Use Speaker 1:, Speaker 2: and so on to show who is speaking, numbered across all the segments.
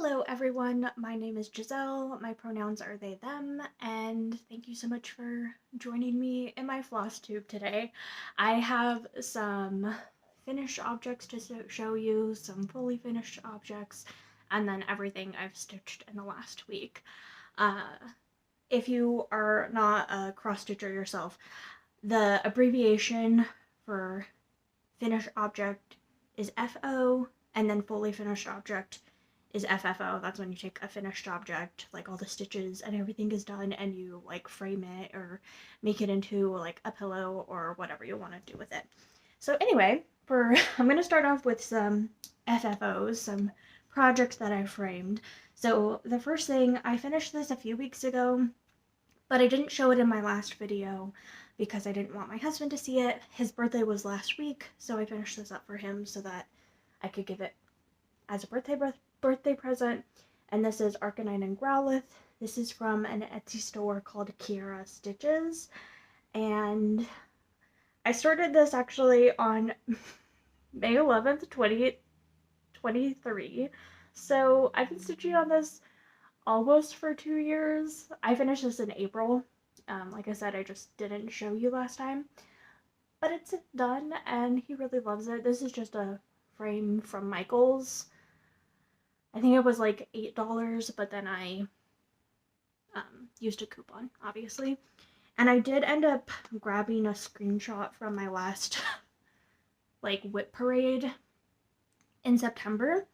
Speaker 1: Hello everyone, my name is Giselle, my pronouns are they, them, and thank you so much for joining me in my floss tube today. I have some finished objects to show you, some fully finished objects, and then everything I've stitched in the last week. If you are not a cross-stitcher yourself, the abbreviation for finished object is FO, and then fully finished object is FFO. That's when you take a finished object, like all the stitches and everything is done, and you like frame it or make it into like a pillow or whatever you want to do with it. So anyway, I'm going to start off with some FFOs, some projects that I framed. So the first thing, I finished this a few weeks ago, but I didn't show it in my last video because I didn't want my husband to see it. His birthday was last week, so I finished this up for him so that I could give it as a birthday present. And this is Arcanine and Growlithe. This is from an Etsy store called keirrastitches, and I started this actually on May 11th, 2023. So I've been stitching on this almost for 2 years. I finished this in April. Like I said, I just didn't show you last time, but it's done and he really loves it. This is just a frame from Michael's. I think it was like $8, but then I used a coupon, obviously. And I did end up grabbing a screenshot from my last like whip parade in September.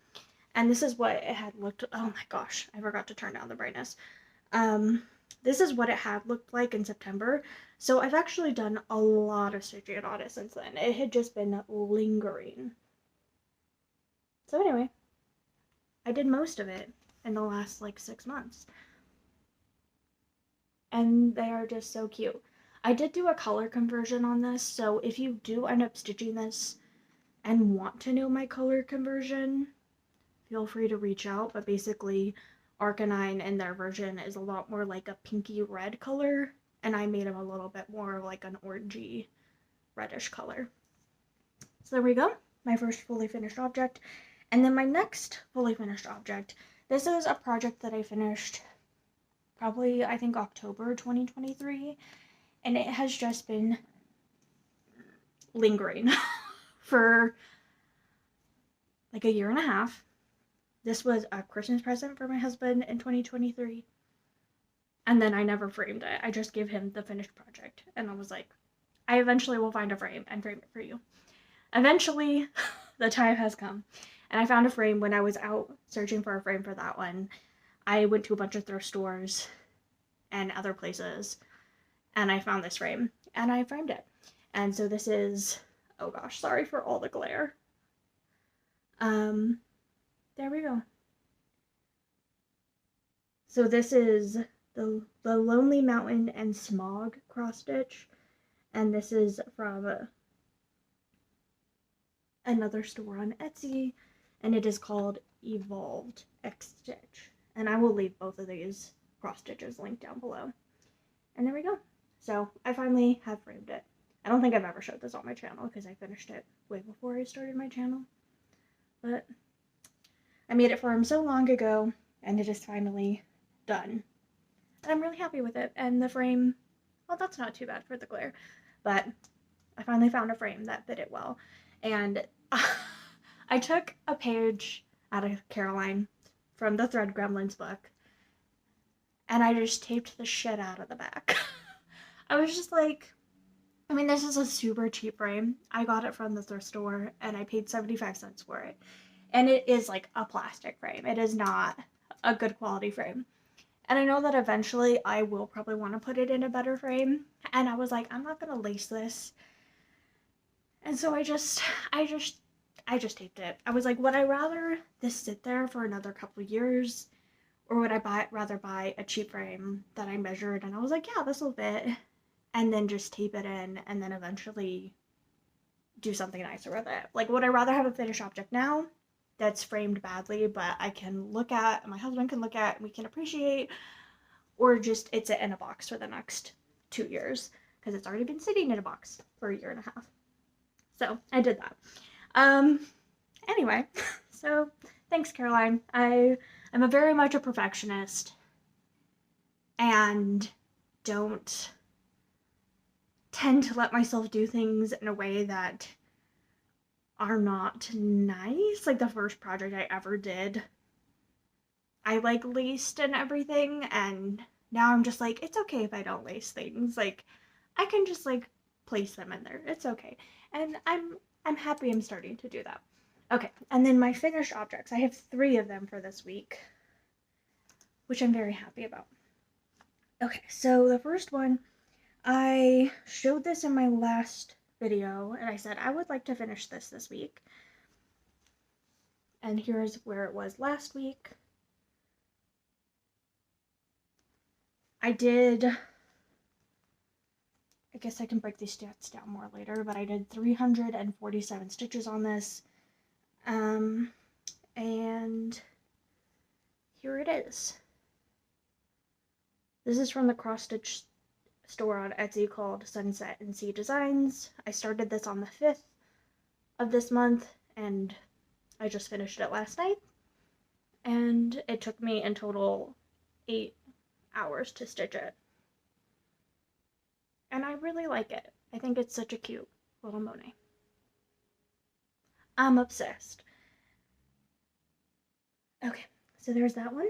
Speaker 1: And this is what it had looked, oh my gosh, I forgot to turn down the brightness. This is what it had looked like in September. So I've actually done a lot of stitching on it since then. It had just been lingering. So anyway, I did most of it in the last like 6 months. And they are just so cute. I did do a color conversion on this, so if you do end up stitching this and want to know my color conversion, feel free to reach out. But basically, Arcanine in their version is a lot more like a pinky red color, and I made him a little bit more like an orangey reddish color. So there we go, my first fully finished object. And then my next fully finished object, this is a project that I finished probably, I think, October 2023, and it has just been lingering for like a year and a half. This was a Christmas present for my husband in 2023, and then I never framed it. I just gave him the finished project, and I was like, I eventually will find a frame and frame it for you. Eventually, the time has come, and I found a frame when I was out searching for a frame for that one. I went to a bunch of thrift stores and other places, and I found this frame, and I framed it. And so this is, oh gosh, sorry for all the glare. There we go. So this is the Lonely Mountain and Smog cross stitch, and this is from another store on Etsy, and it is called Evolved X Stitch. And I will leave both of these cross stitches linked down below. And there we go. So I finally have framed it. I don't think I've ever showed this on my channel because I finished it way before I started my channel. But I made it for him so long ago, and it is finally done. And I'm really happy with it. And the frame, well, that's not too bad for the glare, but I finally found a frame that fit it well. And I took a page out of Caroline from the Thread Gremlins book, and I just taped the shit out of the back. I was just like, I mean, this is a super cheap frame. I got it from the thrift store, and I paid 75 cents for it. And it is like a plastic frame. It is not a good quality frame. And I know that eventually I will probably want to put it in a better frame. And I was like, I'm not going to lace this. And so I just taped it. I was like, would I rather this sit there for another couple years, or would I rather buy a cheap frame that I measured and I was like, yeah, this will fit, and then just tape it in and then eventually do something nicer with it? Like, would I rather have a finished object now that's framed badly but I can look at, my husband can look at, and we can appreciate, or just it's in a box for the next 2 years because it's already been sitting in a box for a year and a half? So I did that. Anyway, so Thanks, Caroline. I'm a very much a perfectionist and don't tend to let myself do things in a way that are not nice. Like the first project I ever did, I like laced and everything, and now I'm just like, it's okay if I don't lace things. Like I can just like place them in there. It's okay. And I'm happy I'm starting to do that. Okay, and then my finished objects. I have 3 of them for this week, which I'm very happy about. Okay, so the first one, I showed this in my last video, and I said I would like to finish this week. And here's where it was last week. I guess I can break these stats down more later, but I did 347 stitches on this. And here it is. This is from the cross-stitch store on Etsy called Sunset and Sea Designs. I started this on the 5th of this month, and I just finished it last night. And it took me in total 8 hours to stitch it. And I really like it. I think it's such a cute little Monet. I'm obsessed. Okay, so there's that one.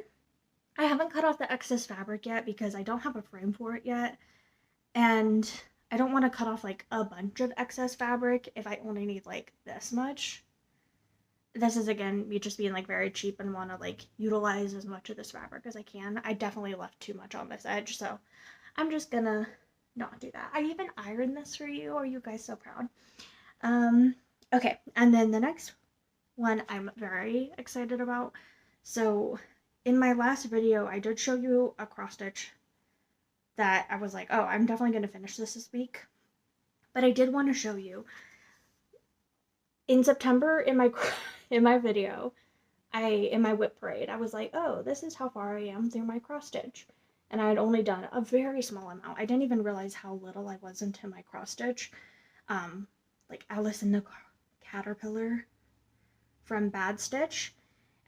Speaker 1: I haven't cut off the excess fabric yet because I don't have a frame for it yet. And I don't want to cut off like a bunch of excess fabric if I only need like this much. This is again me just being like very cheap and want to like utilize as much of this fabric as I can. I definitely left too much on this edge, so I'm just gonna not do that. I even ironed this for you. Are you guys so proud? Okay, and then the next one I'm very excited about. So in my last video, I did show you a cross stitch that I was like, oh, I'm definitely going to finish this week. But I did want to show you. In September, in my video, in my whip parade, I was like, oh, this is how far I am through my cross stitch. And I had only done a very small amount. I didn't even realize how little I was into my cross stitch. Like Alice in the Caterpillar from Bad Stitch.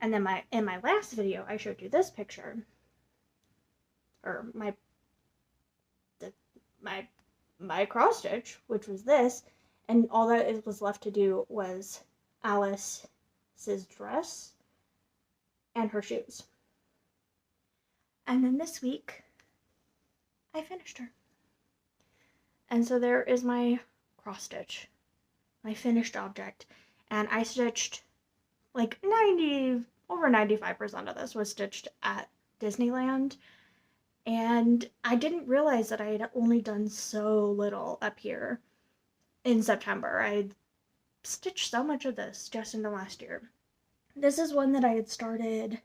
Speaker 1: And then in my last video, I showed you this picture, or my cross stitch, which was this, and all that it was left to do was Alice's dress and her shoes. And then this week, I finished her. And so there is my cross stitch, my finished object, and I stitched like over 95% of this was stitched at Disneyland. And I didn't realize that I had only done so little up here in September. I stitched so much of this just in the last year. This is one that I had started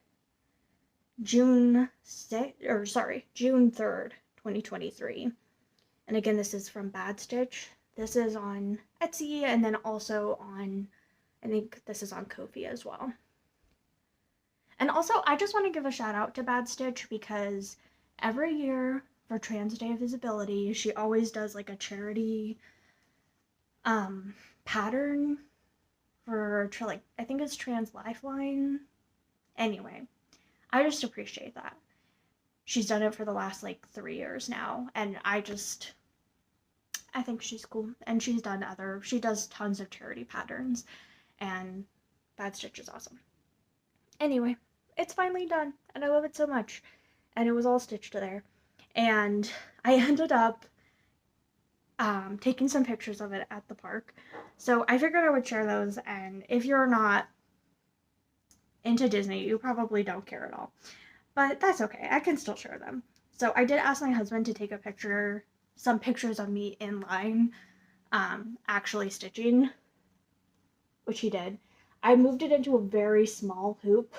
Speaker 1: June 3rd, 2023. And again, this is from Bad Stitch. This is on Etsy, and then also on, I think this is on Ko-fi as well. And also, I just want to give a shout out to Bad Stitch because every year for Trans Day of Visibility, she always does like a charity pattern for like, I think it's Trans Lifeline. Anyway, I just appreciate that. She's done it for the last like 3 years now, and I think she's cool. And she does tons of charity patterns, and Bad Stitch is awesome. Anyway, it's finally done, and I love it so much. And it was all stitched there. And I ended up taking some pictures of it at the park. So I figured I would share those, and if you're not into Disney, you probably don't care at all. But that's okay, I can still share them. So I did ask my husband to take some pictures of me in line, actually stitching, which he did. I moved it into a very small hoop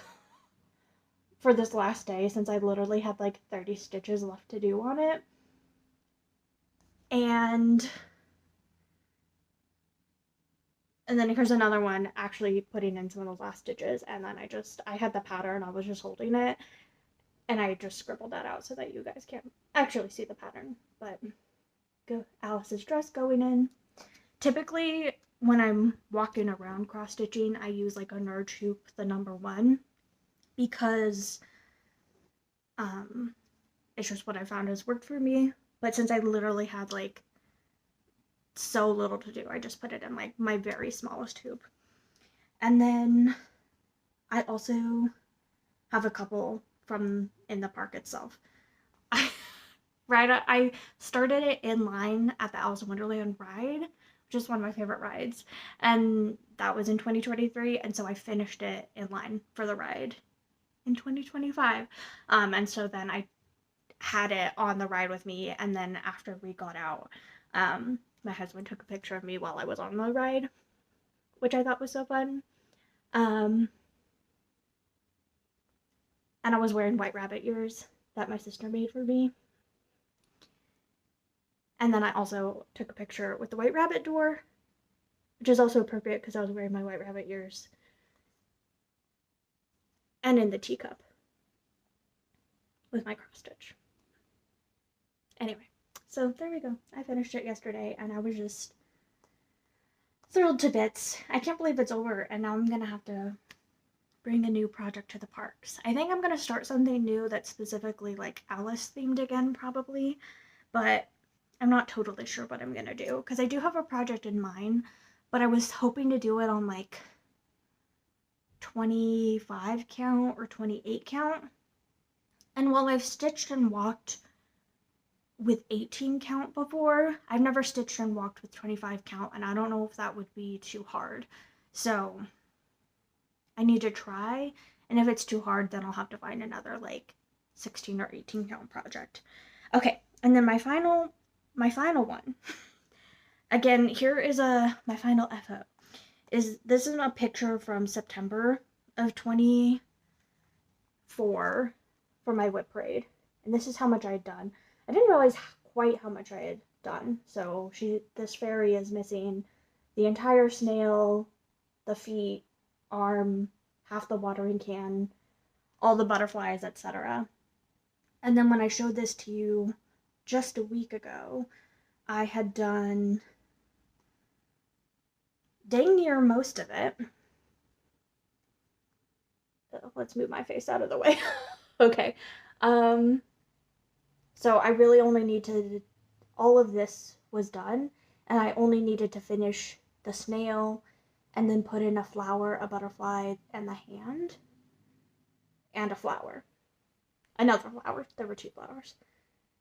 Speaker 1: for this last day since I literally had like 30 stitches left to do on it. And then here's another one actually putting in some of the last stitches, and then I had the pattern, I was just holding it, and I just scribbled that out so that you guys can't actually see the pattern. But Alice's dress going in. Typically when I'm walking around cross-stitching, I use like a nerd hoop, the number 1, because it's just what I found has worked for me. But since I literally had like so little to do, I just put it in like my very smallest hoop. And then I also have a couple from in the park itself. I started it in line at the Alice in Wonderland ride, which is one of my favorite rides, and that was in 2023, and so I finished it in line for the ride in 2025. And so then I had it on the ride with me, and then after we got out, my husband took a picture of me while I was on the ride, which I thought was so fun. And I was wearing white rabbit ears that my sister made for me. And then I also took a picture with the white rabbit door, which is also appropriate because I was wearing my white rabbit ears. And in the teacup with my cross stitch. Anyway, so there we go. I finished it yesterday and I was just thrilled to bits. I can't believe it's over, and now I'm gonna have to bring a new project to the parks. I think I'm gonna start something new that's specifically like Alice themed again, probably, but I'm not totally sure what I'm gonna do because I do have a project in mind, but I was hoping to do it on like 25 count or 28 count. And while I've stitched and walked with 18 count before, I've never stitched and walked with 25 count, and I don't know if that would be too hard. So I need to try, and if it's too hard, then I'll have to find another like 16 or 18 count project. Okay, and then my final one. Again, here is my final FO. This is a picture from September of 24 for my whip parade, and this is how much I had done. I didn't realize quite how much I had done. So this fairy is missing the entire snail, the feet, arm, half the watering can, all the butterflies, etc. And then when I showed this to you just a week ago, I had done dang near most of it. Let's move my face out of the way. Okay. So I really only needed, all of this was done, and I only needed to finish the snail and then put in a flower, a butterfly, and the hand, and a flower. Another flower. There were 2 flowers.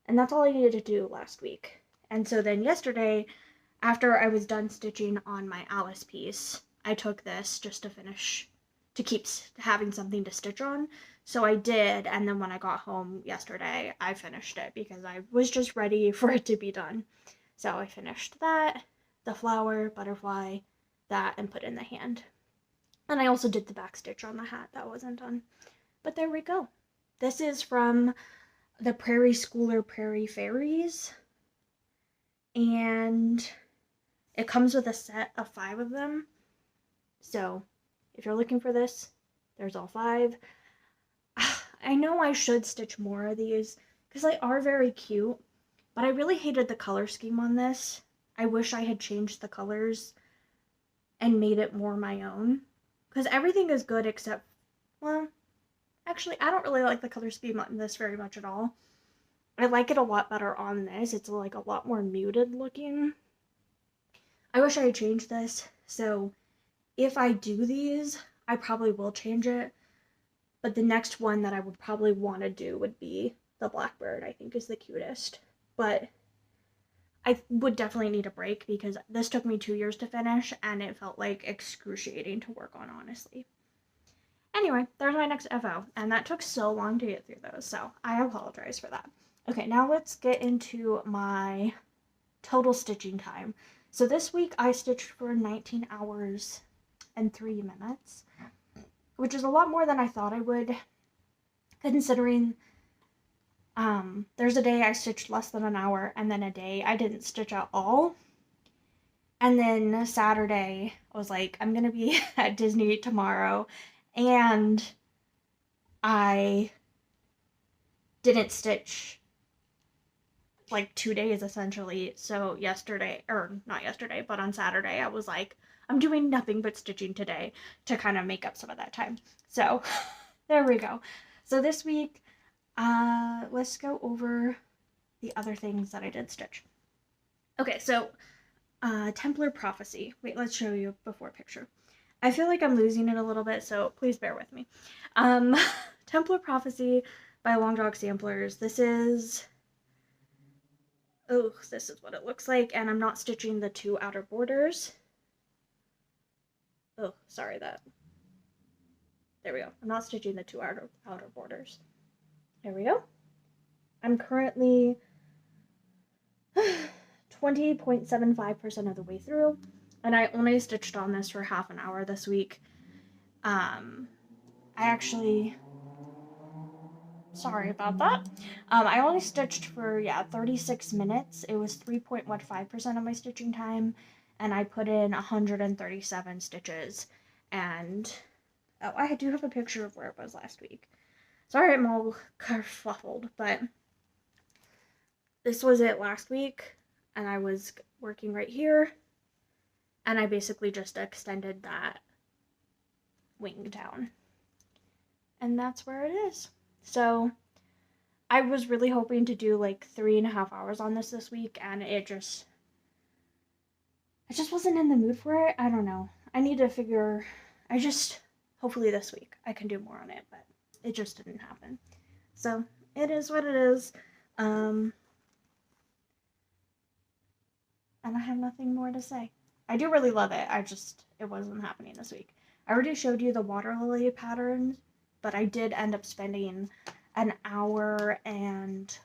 Speaker 1: And that's all I needed to do last week. And so then yesterday, after I was done stitching on my Alice piece, I took this just to finish, to keep having something to stitch on. So I did, and then when I got home yesterday, I finished it because I was just ready for it to be done. So I finished that, the flower, butterfly, that, and put in the hand. And I also did the back stitch on the hat. That wasn't done. But there we go. This is from the Prairie Schooler Prairie Fairies. And it comes with a set of 5 of them. So if you're looking for this, there's all 5. I know I should stitch more of these because they are very cute, but I really hated the color scheme on this. I wish I had changed the colors and made it more my own, because everything is good except, well, actually, I don't really like the color scheme on this very much at all. I like it a lot better on this. It's like a lot more muted looking. I wish I had changed this, so if I do these, I probably will change it. But the next one that I would probably want to do would be the blackbird. I think is the cutest. But I would definitely need a break because this took me 2 years to finish and it felt like excruciating to work on, honestly. Anyway, there's my next FO, and that took so long to get through those, so I apologize for that. Okay, now let's get into my total stitching time. So this week I stitched for 19 hours and 3 minutes. Which is a lot more than I thought I would, considering there's a day I stitched less than an hour, and then a day I didn't stitch at all. And then Saturday, I was like, I'm gonna be at Disney tomorrow, and I didn't stitch like 2 days essentially. So yesterday, or not yesterday, but on Saturday, I was like, I'm doing nothing but stitching today to kind of make up some of that time. So there we go. So this week, let's go over the other things that I did stitch. Okay, so Templar Prophecy. Wait, let's show you a before picture. I feel like I'm losing it a little bit, so please bear with me. Templar Prophecy by Long Dog Samplers. This is what it looks like, and I'm not stitching the 2 outer borders. Oh, sorry, there we go. I'm not stitching the 2 outer borders. There we go. I'm currently 20.75% of the way through, and I only stitched on this for half an hour this week. Sorry about that. I only stitched for, 36 minutes. It was 3.15% of my stitching time, and I put in 137 stitches. And, I do have a picture of where it was last week. Sorry I'm all kerfluffled, but this was it last week, and I was working right here, and I basically just extended that wing down. And that's where it is. So I was really hoping to do like 3.5 hours on this week, and I just wasn't in the mood for it. I don't know. Hopefully this week I can do more on it, but it just didn't happen. So it is what it is. And I have nothing more to say. I do really love it. It wasn't happening this week. I already showed you the water lily patterns, but I did end up spending an hour and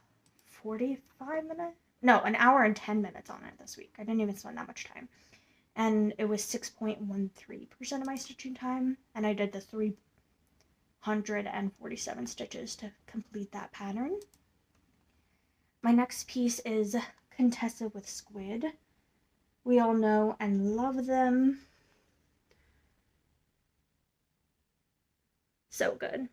Speaker 1: 45 minutes? No, an hour and 10 minutes on it this week. I didn't even spend that much time. And it was 6.13% of my stitching time, and I did the 347 stitches to complete that pattern. My next piece is Contessa with Squid. We all know and love them. So good.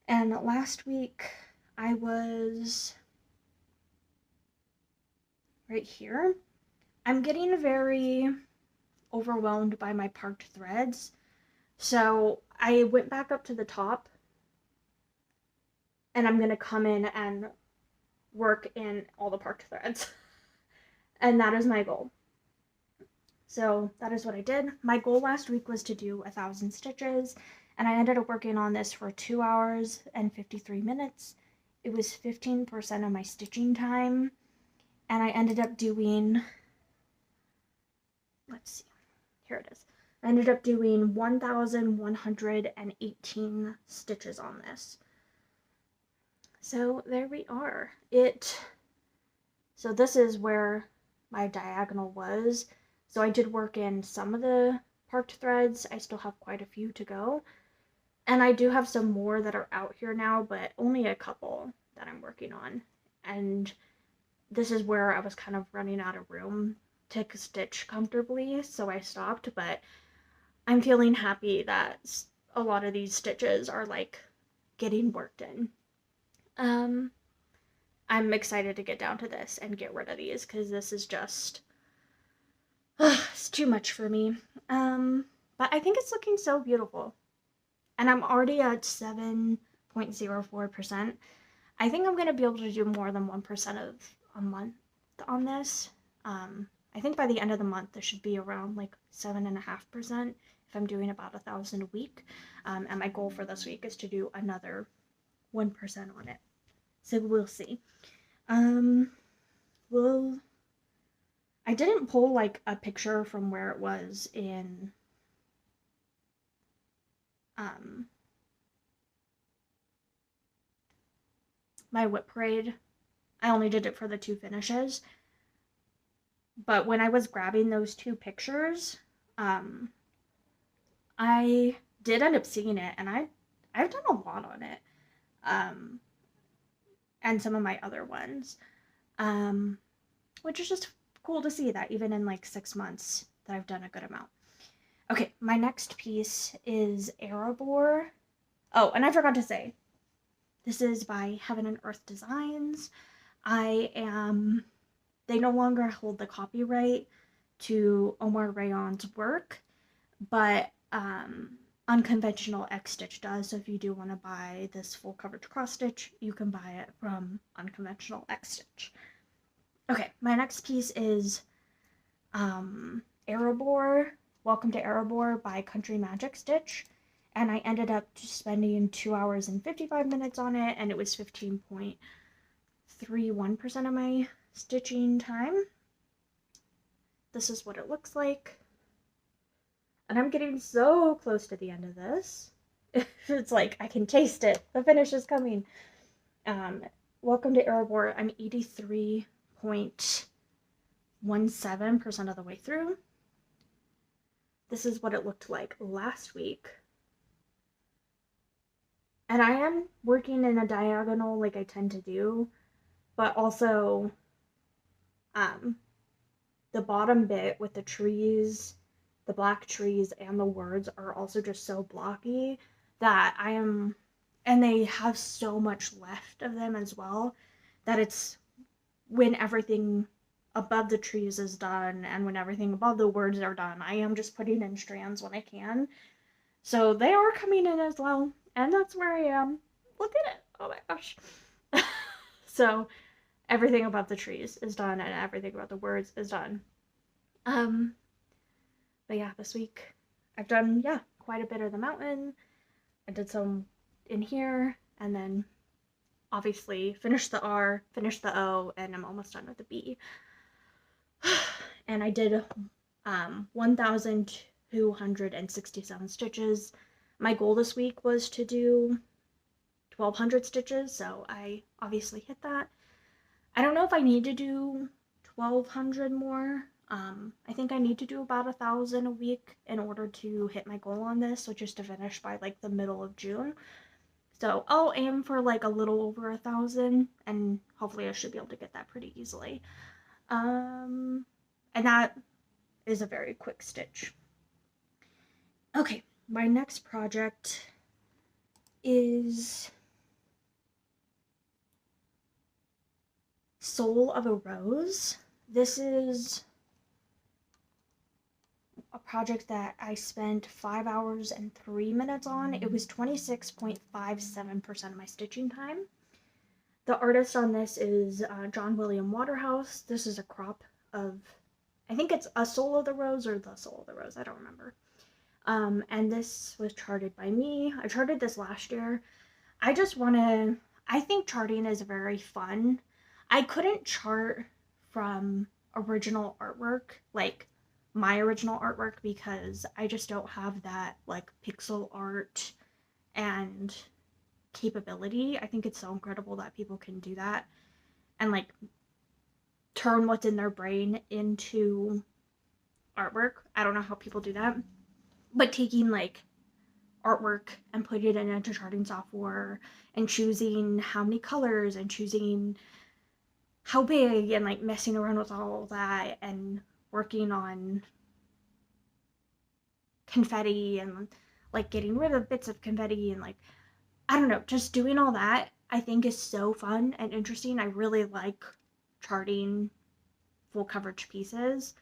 Speaker 1: And last week I was right here. I'm getting very overwhelmed by my parked threads. So I went back up to the top, and I'm going to come in and work in all the parked threads. And that is my goal. So that is what I did. My goal last week was to do 1,000 stitches, and I ended up working on this for 2 hours and 53 minutes. It was 15% of my stitching time, and I ended up doing, let's see, here it is. I ended up doing 1,118 stitches on this. So there we are. So this is where my diagonal was. So I did work in some of the parked threads. I still have quite a few to go. And I do have some more that are out here now, but only a couple that I'm working on. And this is where I was kind of running out of room to stitch comfortably, so I stopped, but I'm feeling happy that a lot of these stitches are like getting worked in. I'm excited to get down to this and get rid of these, because this is just, it's too much for me. But I think it's looking so beautiful. And I'm already at 7.04%. I think I'm going to be able to do more than 1% of a month on this. I think by the end of the month, this should be around like 7.5% if I'm doing about 1,000 a week. And my goal for this week is to do another 1% on it. So we'll see. I didn't pull like a picture from where it was in my whip parade. I only did it for the 2 finishes. But when I was grabbing those 2 pictures, I did end up seeing it, and I've done a lot on it. And some of my other ones, which is just cool to see that even in like 6 months that I've done a good amount. Okay, my next piece is Erebor. Oh, and I forgot to say, this is by Heaven and Earth Designs. they no longer hold the copyright to Omar Rayon's work, but Unconventional X Stitch does. So if you do want to buy this full coverage cross stitch, you can buy it from Unconventional X Stitch. Okay, my next piece is Erebor, Welcome to Erebor by Country Magic Stitch. And I ended up just spending 2 hours and 55 minutes on it, and it was 15.31% of my stitching time. This is what it looks like. And I'm getting so close to the end of this. It's like, I can taste it. The finish is coming. Welcome to Erebor. I'm 83.17% of the way through. This is what it looked like last week. And I am working in a diagonal like I tend to do, but also the bottom bit with the trees, the black trees, and the words are also just so blocky that and they have so much left of them as well, that it's when everything above the trees is done and when everything above the words are done, I am just putting in strands when I can. So they are coming in as well, and that's where I am. Look at it. Oh my gosh. So everything above the trees is done and everything about the words is done. But yeah, this week I've done, quite a bit of the mountain. I did some in here, and then obviously finished the R, finished the O, and I'm almost done with the B. And I did 1,267 stitches. My goal this week was to do 1,200 stitches, so I obviously hit that. I don't know if I need to do 1,200 more. I think I need to do about 1,000 a week in order to hit my goal on this, which is to finish by like the middle of June. So I'll aim for like a little over 1,000, and hopefully I should be able to get that pretty easily. And that is a very quick stitch. Okay, my next project is Soul of a Rose. This is a project that I spent 5 hours and 3 minutes on. It was 26.57% of my stitching time. The artist on this is John William Waterhouse. This is a crop of, I think it's a Soul of the Rose or the Soul of the Rose, I don't remember. And this was charted by me. I charted this last year. I think charting is very fun. I couldn't chart from original artwork, like my original artwork, because I just don't have that like pixel art and capability. I think it's so incredible that people can do that and like turn what's in their brain into artwork. I don't know how people do that, but taking like artwork and putting it into charting software and choosing how many colors and choosing how big and like messing around with all that and working on confetti and like getting rid of bits of confetti and like, I don't know, just doing all that I think is so fun and interesting. I really like charting full coverage pieces.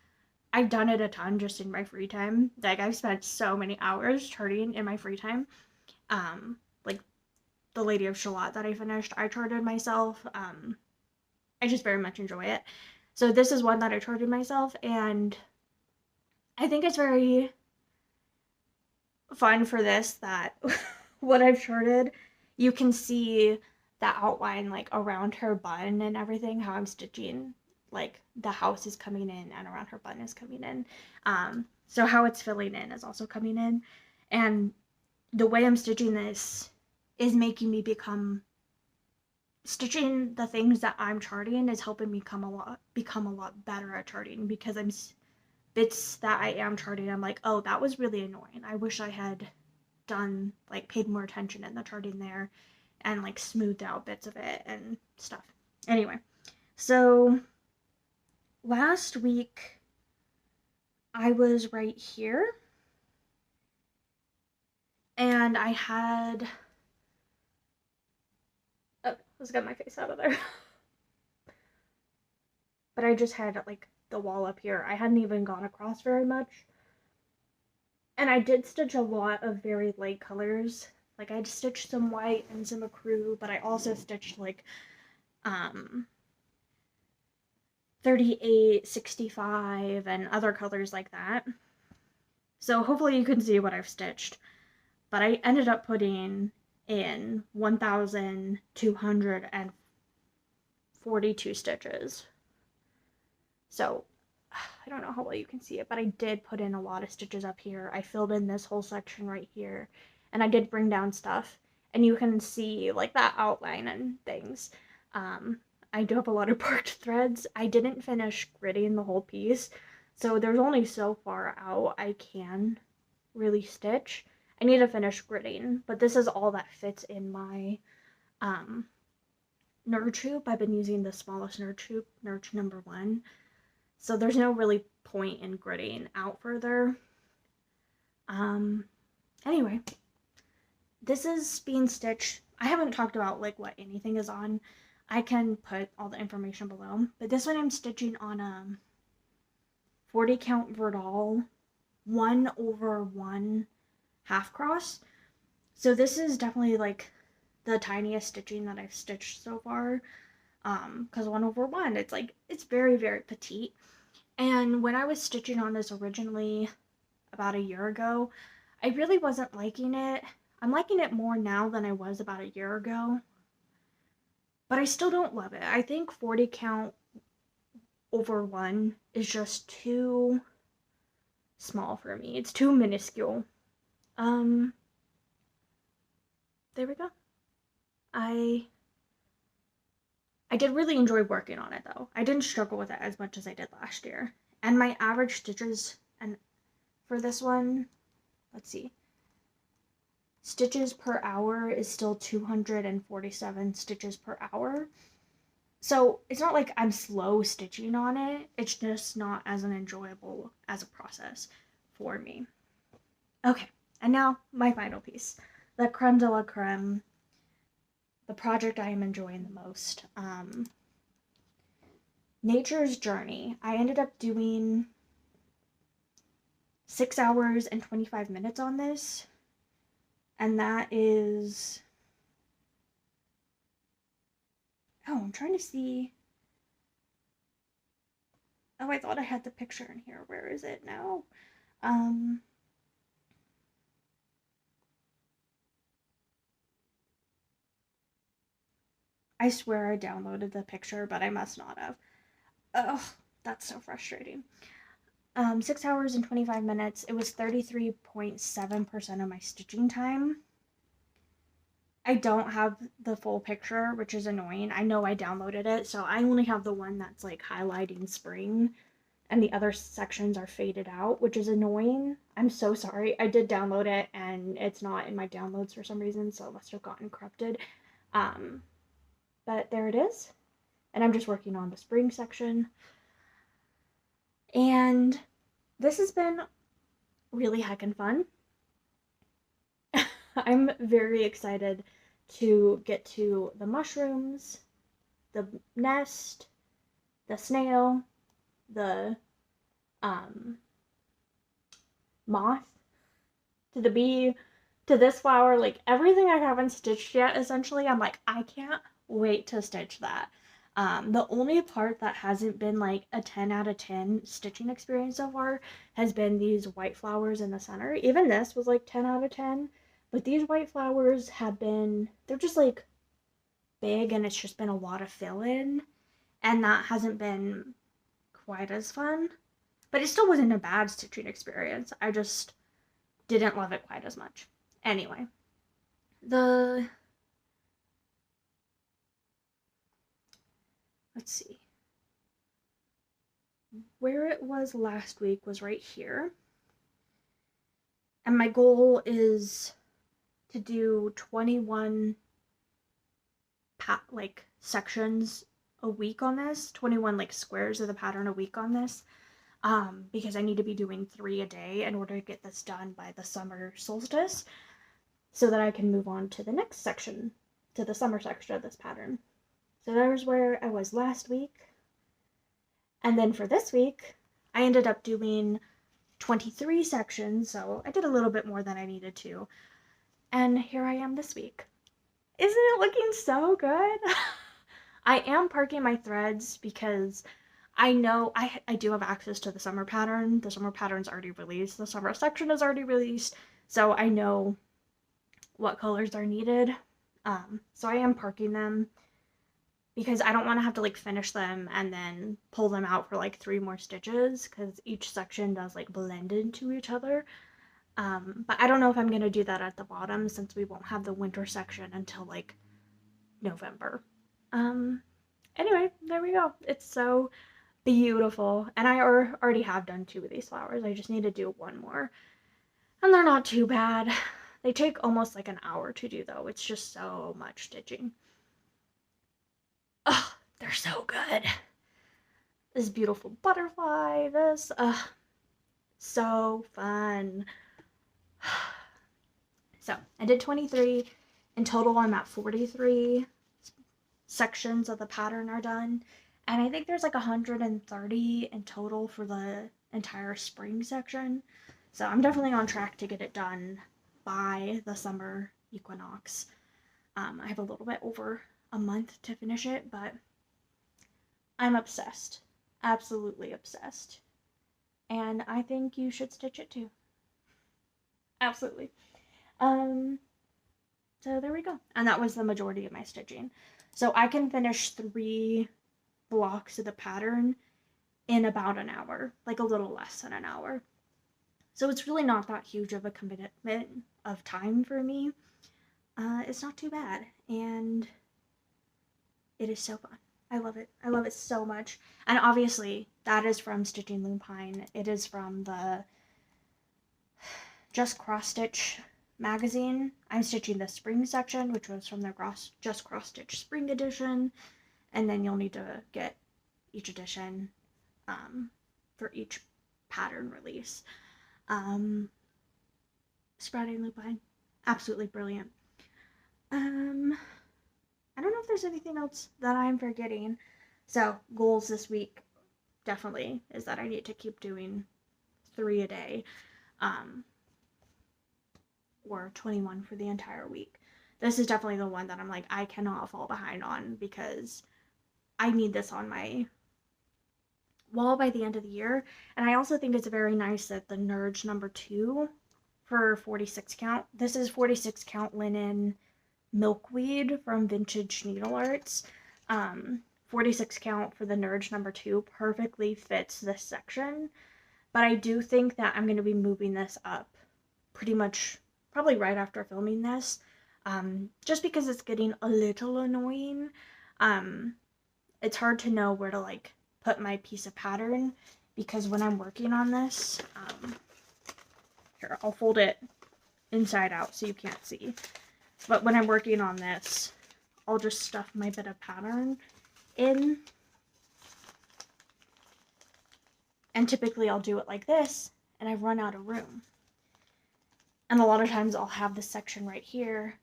Speaker 1: I've done it a ton just in my free time. Like I've spent so many hours charting in my free time. Like the Lady of Shalott that I finished, I charted myself. I just very much enjoy it. So this is one that I charted myself, and I think it's very fun for this that what I've charted, you can see the outline like around her bun and everything, how I'm stitching, like the house is coming in and around her bun is coming in. So how it's filling in is also coming in, and the way I'm stitching this is making me stitching the things that I'm charting is helping me become a lot better at charting, because bits that I am charting, I'm like, oh, that was really annoying. I wish I had paid more attention in the charting there and like smoothed out bits of it and stuff. Anyway, so last week I was right here and I had, let's get my face out of there. but I just had like the wall up here. I hadn't even gone across very much. And I did stitch a lot of very light colors. Like I stitched some white and some ecru, but I also stitched like 38, 65, and other colors like that. So hopefully you can see what I've stitched. But I ended up putting in 1,242 stitches. So I don't know how well you can see it, but I did put in a lot of stitches up here. I filled in this whole section right here, and I did bring down stuff, and you can see like that outline and things. I do have a lot of barked threads. I didn't finish gridding the whole piece, so there's only so far out I can really stitch. I need to finish gridding, but this is all that fits in my nerd hoop. I've been using the smallest nerd hoop, nerd number 1. So there's no really point in gridding out further. Anyway, this is being stitched. I haven't talked about like what anything is on. I can put all the information below. But this one I'm stitching on a 40 count Verdal 1/1 half cross. So this is definitely like the tiniest stitching that I've stitched so far. Because 1/1, it's very, very petite. And when I was stitching on this originally about a year ago, I really wasn't liking it. I'm liking it more now than I was about a year ago. But I still don't love it. I think 40 count over 1 is just too small for me. It's too minuscule. There we go. I did really enjoy working on it though. I didn't struggle with it as much as I did last year. And my average stitches and for this one, let's see. Stitches per hour is still 247 stitches per hour. So it's not like I'm slow stitching on it. It's just not as enjoyable as a process for me. Okay, and now my final piece. The creme de la creme. The project I am enjoying the most. Nature's Journey. I ended up doing 6 hours and 25 minutes on this. And that is... Oh, I'm trying to see... Oh, I thought I had the picture in here. Where is it now? I swear I downloaded the picture, but I must not have. Ugh, that's so frustrating. 6 hours and 25 minutes. It was 33.7% of my stitching time. I don't have the full picture, which is annoying. I know I downloaded it, so I only have the one that's like highlighting spring, and the other sections are faded out, which is annoying. I'm so sorry. I did download it, and it's not in my downloads for some reason, so it must have gotten corrupted. But there it is. And I'm just working on the spring section. And this has been really heckin' fun. I'm very excited to get to the mushrooms, the nest, the snail, the moth, to the bee, to this flower, like everything I haven't stitched yet, essentially. I'm like, I can't wait to stitch that. The only part that hasn't been like a 10 out of 10 stitching experience so far has been these white flowers in the center. Even this was like 10 out of 10, but these white flowers have been, they're just like big, and it's just been a lot of fill-in, and that hasn't been quite as fun. But it still wasn't a bad stitching experience. I just didn't love it quite as much. Anyway, let's see. Where it was last week was right here. And my goal is to do 21 sections a week on this, 21 like squares of the pattern a week on this, because I need to be doing 3 a day in order to get this done by the summer solstice, so that I can move on to the next section, to the summer section of this pattern. So there's where I was last week. And then for this week, I ended up doing 23 sections, so I did a little bit more than I needed to. And here I am this week. Isn't it looking so good? I am parking my threads because I know I do have access to the summer pattern. The summer pattern's already released. The summer section is already released. So I know what colors are needed. So I am parking them because I don't want to have to like finish them and then pull them out for like 3 more stitches because each section does like blend into each other. But I don't know if I'm going to do that at the bottom since we won't have the winter section until like November. Anyway, there we go. It's so beautiful. And I already have done 2 of these flowers. I just need to do 1 more. And they're not too bad. They take almost like an hour to do though. It's just so much stitching. Oh, they're so good. This beautiful butterfly, this, so fun. So I did 23. In total, I'm at 43 sections of the pattern are done. And I think there's like 130 in total for the entire spring section. So I'm definitely on track to get it done by the summer equinox. I have a little bit over a month to finish it, but I'm obsessed. Absolutely obsessed. And I think you should stitch it too. Absolutely. So there we go. And that was the majority of my stitching. So I can finish 3 blocks of the pattern in about an hour, like a little less than an hour. So it's really not that huge of a commitment of time for me. It's not too bad, and it is so fun. I love it. I love it so much. And obviously, that is from Stitching Lupine. It is from the Just Cross Stitch magazine. I'm stitching the spring section, which was from the Just Cross Stitch spring edition, and then you'll need to get each edition for each pattern release. Sprouting Lupine, absolutely brilliant. I don't know if there's anything else that I'm forgetting. So goals this week definitely is that I need to keep doing 3 a day. Or 21 for the entire week. This is definitely the one that I'm like, I cannot fall behind on because I need this on my wall by the end of the year. And I also think it's very nice that the Nurge number 2 for 46 count. This is 46 count linen milkweed from Vintage Needle Arts. 46 count for the Nurge number 2 perfectly fits this section. But I do think that I'm going to be moving this up pretty much probably right after filming this, just because it's getting a little annoying. It's hard to know where to like put my piece of pattern because when I'm working on this, here, I'll fold it inside out so you can't see. But when I'm working on this, I'll just stuff my bit of pattern in. And typically I'll do it like this, and I've run out of room. And a lot of times I'll have this section right here,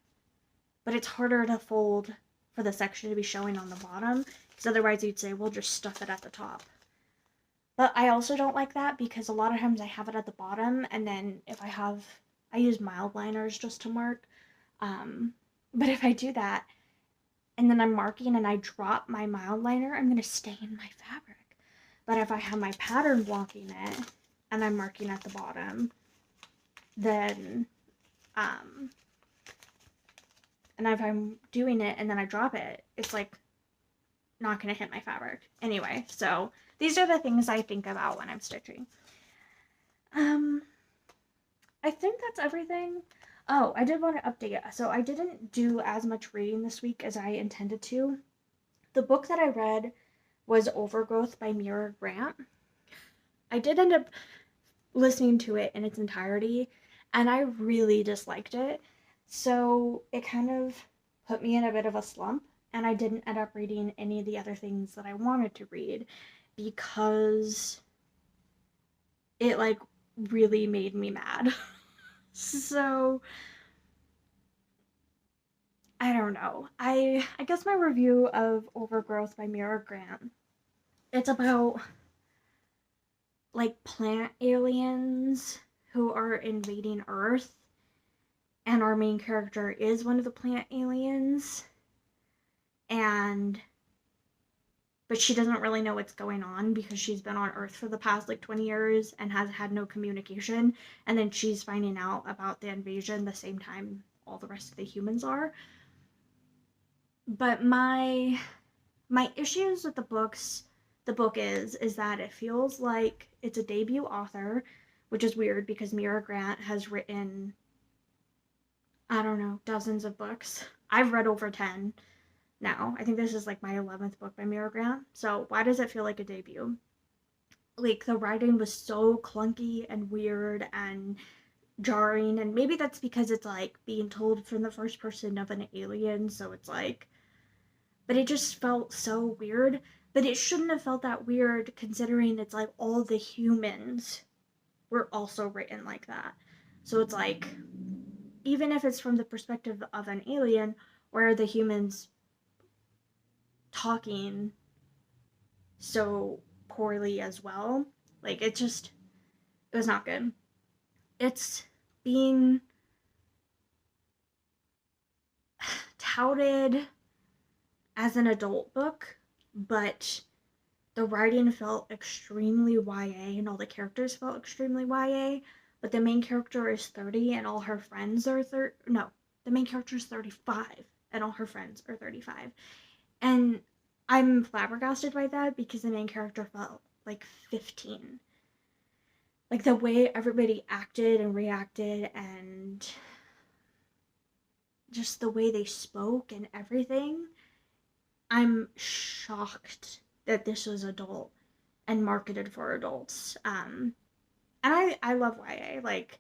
Speaker 1: but it's harder to fold for the section to be showing on the bottom, because otherwise you'd say, well, just stuff it at the top. But I also don't like that because a lot of times I have it at the bottom, and then if I use mild liners just to mark. But if I do that, and then I'm marking and I drop my mild liner, I'm going to stain my fabric. But if I have my pattern blocking it, and I'm marking at the bottom, then, and if I'm doing it and then I drop it, it's like not going to hit my fabric. Anyway, so these are the things I think about when I'm stitching. I think that's everything. Oh, I did want to update. So I didn't do as much reading this week as I intended to. The book that I read was Overgrowth by Mira Grant. I did end up listening to it in its entirety, and I really disliked it. So it kind of put me in a bit of a slump, and I didn't end up reading any of the other things that I wanted to read because it like really made me mad. So I don't know. I guess my review of Overgrowth by Mira Grant, it's about like plant aliens who are invading Earth, and our main character is one of the plant aliens, but she doesn't really know what's going on because she's been on Earth for the past like 20 years and has had no communication, and then she's finding out about the invasion the same time all the rest of the humans are. But my issues with the book is that it feels like it's a debut author, which is weird because Mira Grant has written, I don't know, dozens of books. I've read over 10 now. I think this is like my 11th book by Mira Grant. So why does it feel like a debut? Like, the writing was so clunky and weird and jarring, and maybe that's because it's like being told from the first person of an alien, so it's like, but it just felt so weird. But it shouldn't have felt that weird considering it's like all the humans were also written like that. So it's like, even if it's from the perspective of an alien, where are the humans talking so poorly as well? Like, it was not good. It's being touted as an adult book, but the writing felt extremely YA and all the characters felt extremely YA, but the main character is 30 and all her friends are the main character is 35 and all her friends are 35. And I'm flabbergasted by that because the main character felt like 15. Like, the way everybody acted and reacted and just the way they spoke and everything, I'm shocked that this was adult and marketed for adults. And I love YA. Like,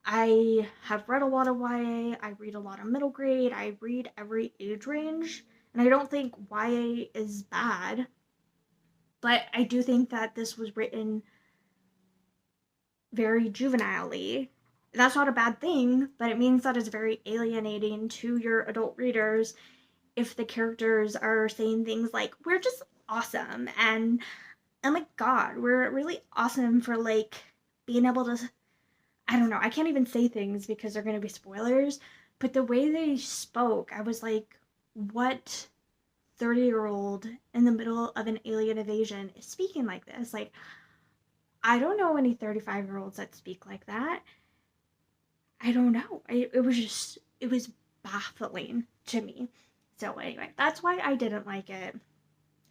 Speaker 1: I have read a lot of YA. I read a lot of middle grade. I read every age range. And I don't think YA is bad. But I do think that this was written very juvenilely. That's not a bad thing, but it means that it's very alienating to your adult readers if the characters are saying things like, we're just awesome, and oh my god, we're really awesome for like being able to, I don't know, I can't even say things because they're going to be spoilers, but the way they spoke, I was like, what 30-year-old in the middle of an alien invasion is speaking like this? Like, I don't know any 35-year-olds that speak like that. I don't know. It was baffling to me. So anyway, that's why I didn't like it.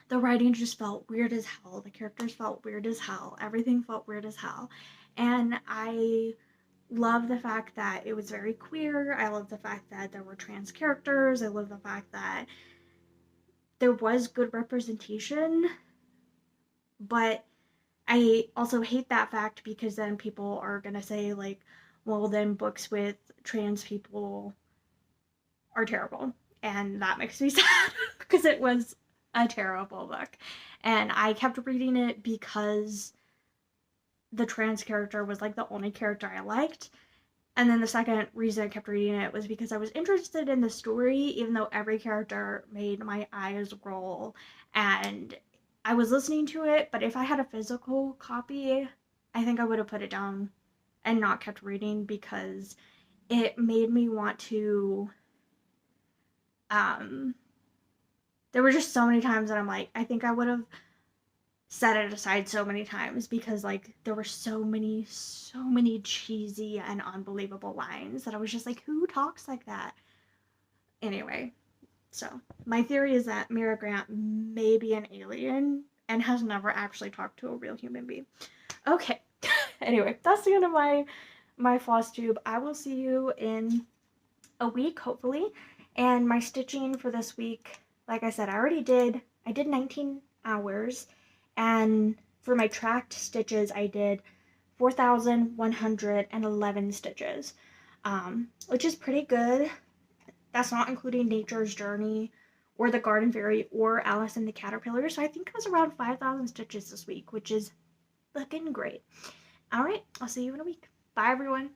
Speaker 1: The writing just felt weird as hell. The characters felt weird as hell. Everything felt weird as hell. And I love the fact that it was very queer. I love the fact that there were trans characters. I love the fact that there was good representation. But I also hate that fact because then people are going to say, like, well, then books with trans people are terrible. And that makes me sad because it was a terrible book. And I kept reading it because the trans character was like the only character I liked. And then the second reason I kept reading it was because I was interested in the story, even though every character made my eyes roll. And I was listening to it, but if I had a physical copy, I think I would have put it down and not kept reading because it made me want to, there were just so many times that I'm like, I think I would have set it aside so many times because like there were so many cheesy and unbelievable lines that I was just like, who talks like that? Anyway, so my theory is that Mira Grant may be an alien and has never actually talked to a real human being. Okay. Anyway, that's the end of my Flosstube. I will see you in a week, hopefully. And my stitching for this week, like I said, I did 19 hours. And for my tracked stitches, I did 4,111 stitches, which is pretty good. That's not including Nature's Journey or The Garden Fairy or Alice and the Caterpillar. So I think it was around 5,000 stitches this week, which is fucking great. All right, I'll see you in a week. Bye, everyone.